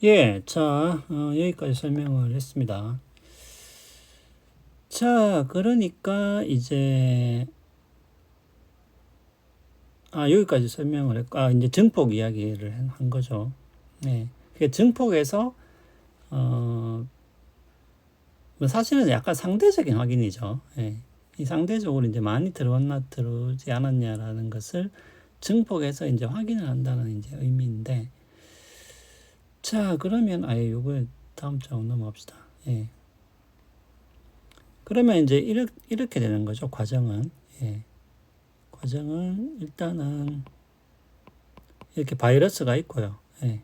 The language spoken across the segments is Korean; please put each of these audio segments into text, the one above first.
예, 자, 여기까지 설명을 했습니다. 자, 그러니까 이제, 여기까지 설명을 했고, 이제 증폭 이야기를 한 거죠. 네. 그 증폭에서, 어, 뭐 사실은 약간 상대적인 확인이죠. 예. 이 상대적으로 이제 많이 들어왔나, 들어오지 않았냐라는 것을 증폭해서 이제 확인을 한다는 이제 의미인데, 자, 그러면, 요거 다음 장 넘어갑시다. 예. 그러면 이제 이렇게 되는 거죠. 과정은. 예. 과정은 일단은 이렇게 바이러스가 있고요. 예.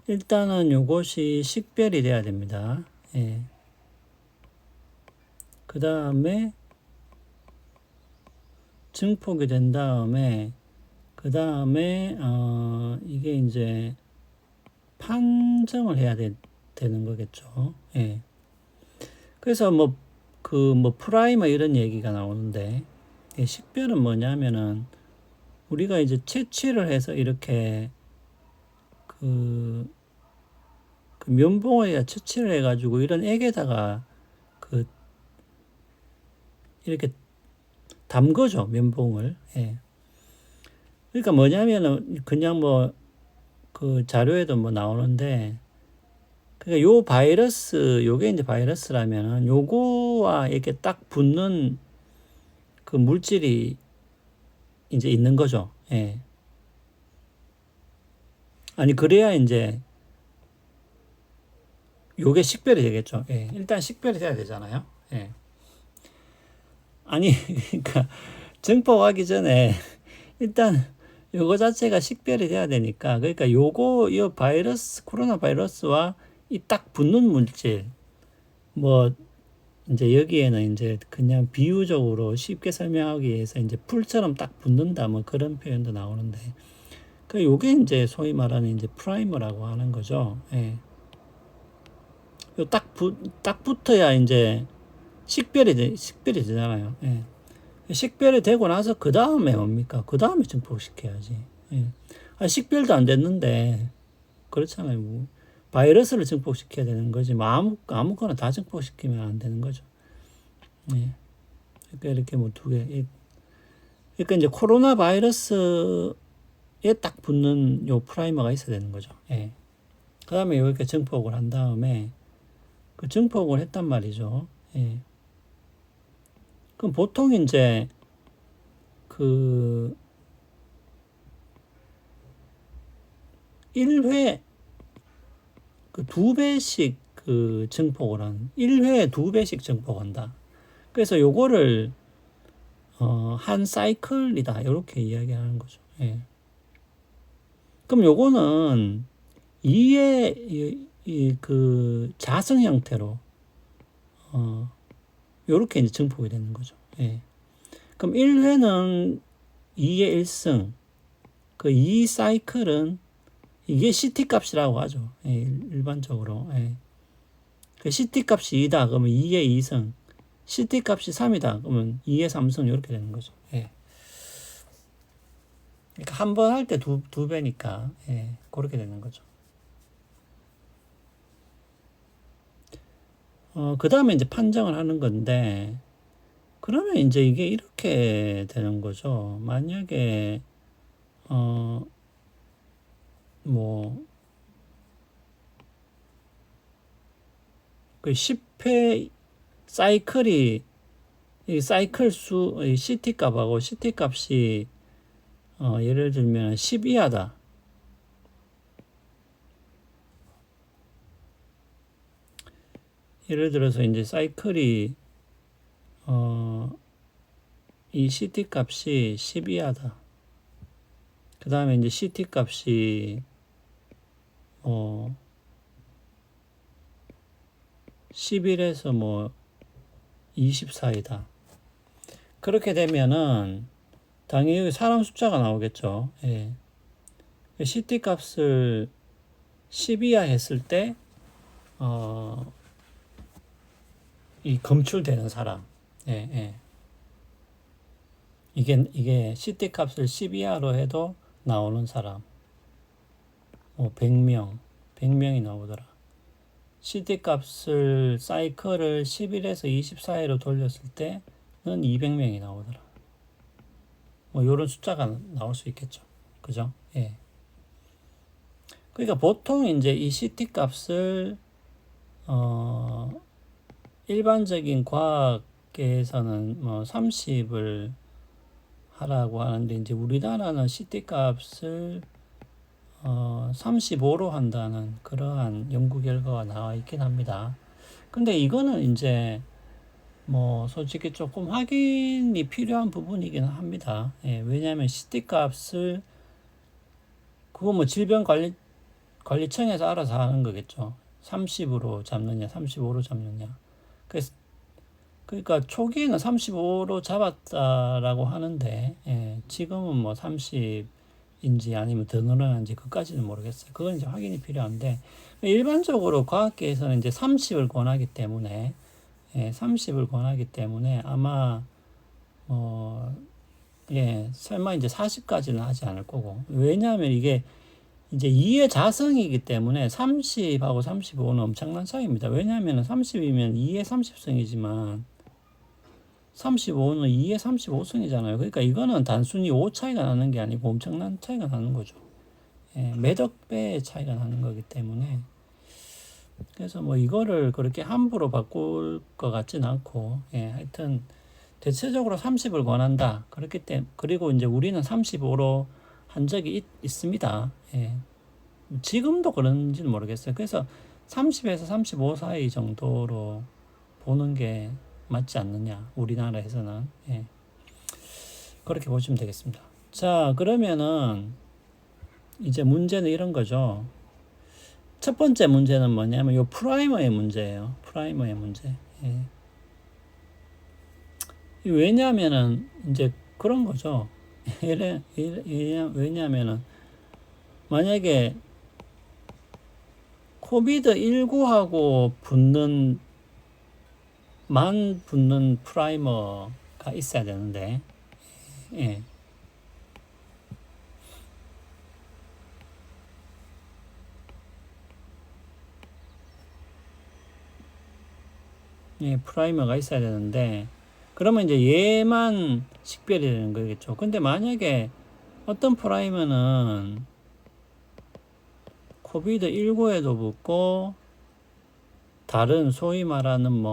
일단은 요것이 식별이 돼야 됩니다. 예. 그 다음에 증폭이 된 다음에 그 다음에 이게 이제 판정을 해야 되는 거겠죠. 예. 그래서 뭐 프라이머 이런 얘기가 나오는데 식별은 뭐냐면은 우리가 이제 채취를 해서 이렇게 그 면봉에다 채취를 해가지고 이런 액에다가 그 이렇게 담그죠, 면봉을. 예. 그러니까 뭐냐면은 그냥 뭐 그 자료에도 뭐 나오는데, 그러니까 요 바이러스, 요게 이제 바이러스라면은 요거와 이렇게 딱 붙는 그 물질이 이제 있는 거죠. 예. 아니 그래야 이제 요게 식별이 되겠죠. 예. 일단 식별이 돼야 되잖아요. 예. 아니 그러니까 증폭하기 전에 일단 요거 자체가 식별이 돼야 되니까, 그러니까 요거 이 바이러스, 코로나 바이러스와 이 딱 붙는 물질, 뭐 이제 여기에는 이제 그냥 비유적으로 쉽게 설명하기 위해서 이제 풀처럼 딱 붙는다 뭐 그런 표현도 나오는데, 그 요게 이제 소위 말하는 이제 프라이머라고 하는 거죠. 예. 딱 붙어야 이제 식별이 되잖아요. 예. 식별이 되고 나서 그 다음에 뭡니까? 그 다음에 증폭시켜야지. 예. 식별도 안 됐는데 그렇잖아요. 뭐 바이러스를 증폭시켜야 되는 거지. 뭐 아무거나 다 증폭시키면 안 되는 거죠. 예. 그러니까 이렇게 뭐 두 개. 그러니까 이제 코로나 바이러스에 딱 붙는 요 프라이머가 있어야 되는 거죠. 예. 그 다음에 이렇게 증폭을 한 다음에 그 증폭을 했단 말이죠. 예. 그럼 보통 이제 그 1회 그 2배씩 그 증폭을 1회에 2배씩 증폭한다. 그래서 요거를 한 사이클이다. 이렇게 이야기하는 거죠. 예. 그럼 요거는 2의 그 자성 형태로 요렇게 이제 증폭이 되는 거죠. 예. 그럼 1회는 2의 1승, 그 2 사이클은 이게 CT 값이라고 하죠. 예, 일반적으로. 예. 그 CT 값이 2다. 그러면 2의 2승. CT 값이 3이다. 그러면 2의 3승 이렇게 되는 거죠. 예. 그러니까 한 번 할 때 두 배니까 예, 그렇게 되는 거죠. 그 다음에 이제 판정을 하는 건데, 그러면 이제 이게 이렇게 되는 거죠. 만약에 뭐 그 10회 사이클이 이 사이클 수, 이 CT 값하고 CT 값이 예를 들면 10 이하다. 예를 들어서 이제 사이클이 이 CT 값이 10 이하다. 그 다음에 이제 CT 값이 11에서 뭐 24이다. 그렇게 되면은 당연히 사람 숫자가 나오겠죠. 예. CT 값을 10 이하 했을 때, 이 검출되는 사람. 예, 예. 이게 CT 값을 10 이하로 해도 나오는 사람. 100명이 나오더라. CD 값을 사이클을 11에서 24회로 돌렸을 때는 200명이 나오더라. 요런 숫자가 나올 수 있겠죠. 그죠? 예. 그러니까 보통 이제 이 CT 값을 일반적인 과학계에서는 30을 하라고 하는데, 이제 우리나라는 CT 값을 35로 한다는 그러한 연구 결과가 나와 있긴 합니다. 근데 이거는 이제 솔직히 조금 확인이 필요한 부분이긴 합니다. 예, 왜냐하면 CT 값을 그거 질병관리청에서 알아서 하는 거겠죠. 30으로 잡느냐, 35로 잡느냐. 그러니까 초기에는 35로 잡았다라고 하는데, 예, 지금은 30인지 아니면 더 늘어난지 그까지는 모르겠어요. 그건 이제 확인이 필요한데, 일반적으로 과학계에서는 이제 30을 권하기 때문에, 예, 30을 권하기 때문에 아마 설마 이제 40까지는 하지 않을 거고. 왜냐하면 이게 이제 2의 자성이기 때문에 30하고 35는 엄청난 차이입니다. 왜냐하면 30이면 2의 30성이지만 35는 2의 35성이잖아요. 그러니까 이거는 단순히 5 차이가 나는 게 아니고 엄청난 차이가 나는 거죠. 예, 몇억 배의 차이가 나는 거기 때문에. 그래서 이거를 그렇게 함부로 바꿀 것 같진 않고, 예, 하여튼 대체적으로 30을 권한다. 그렇기 때문에, 그리고 이제 우리는 35로 한 적이 있습니다. 예. 지금도 그런지는 모르겠어요. 그래서 30에서 35 사이 정도로 보는 게 맞지 않느냐, 우리나라에서는. 예. 그렇게 보시면 되겠습니다. 자, 그러면은 이제 문제는 이런 거죠. 첫 번째 문제는 뭐냐면 요 프라이머의 문제예요. 프라이머의 문제. 예. 왜냐하면은 이제 그런 거죠. 왜냐하면은 만약에 코비드19하고 붙는 프라이머가 있어야 되는데, 예. 예, 프라이머가 있어야 되는데, 그러면 이제 얘만 식별이 되는 거겠죠. 근데 만약에 어떤 프라이머는 코비드19에도 붙고, 다른 소위 말하는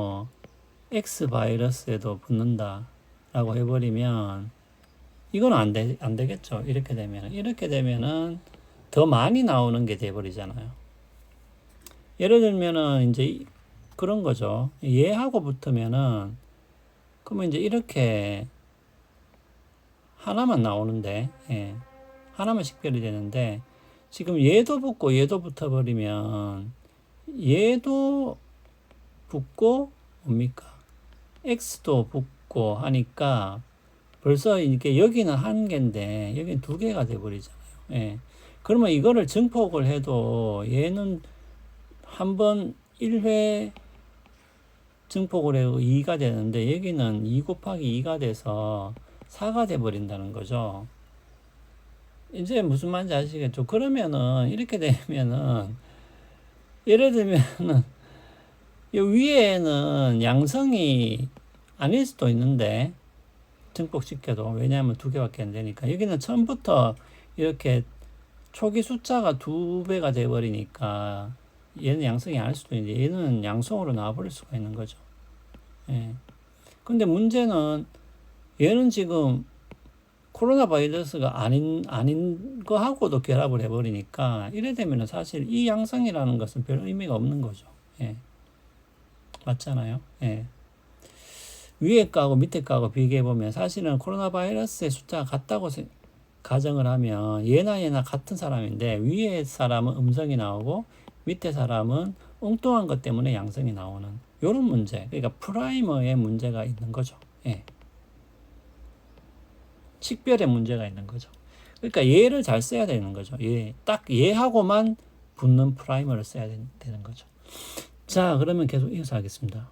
X 바이러스에도 붙는다 라고 해버리면, 이건 안 되겠죠. 이렇게 되면은 더 많이 나오는 게 돼버리잖아요. 예를 들면은 이제 그런 거죠. 얘하고 붙으면은, 그러면 이제 이렇게 하나만 나오는데, 예, 하나만 식별이 되는데, 지금 얘도 붙고 얘도 붙어버리면, 얘도 붙고 뭡니까? X도 붙고 하니까 벌써 이게 여기는 한 개인데 여기는 두 개가 돼버리잖아요. 예. 그러면 이거를 증폭을 해도 얘는 한번 1회 증폭을 해도 2가 되는데 여기는 2 곱하기 2가 돼서 4가 돼버린다는 거죠. 이제 무슨 말인지 아시겠죠? 그러면은 이렇게 되면은 예를 들면은 이 위에는 양성이 아닐 수도 있는데 증폭시켜도, 왜냐하면 2개밖에 안 되니까. 여기는 처음부터 이렇게 초기 숫자가 2배가 돼버리니까 얘는 양성이 아닐 수도 있는데 얘는 양성으로 나와버릴 수가 있는 거죠. 예. 근데 문제는 얘는 지금 코로나 바이러스가 아닌 거하고도 결합을 해버리니까 이래 되면 사실 이 양성이라는 것은 별 의미가 없는 거죠. 예. 맞잖아요. 예. 위에 거하고 밑에 거하고 비교해보면 사실은 코로나 바이러스의 숫자가 같다고 가정을 하면 얘나 같은 사람인데 위에 사람은 음성이 나오고 밑에 사람은 엉뚱한 것 때문에 양성이 나오는 요런 문제. 그러니까 프라이머의 문제가 있는 거죠. 예. 식별의 문제가 있는 거죠. 그러니까 얘를 잘 써야 되는 거죠. 딱 얘하고만 붙는 프라이머를 써야 되는 거죠. 자, 그러면 계속 이어서 하겠습니다.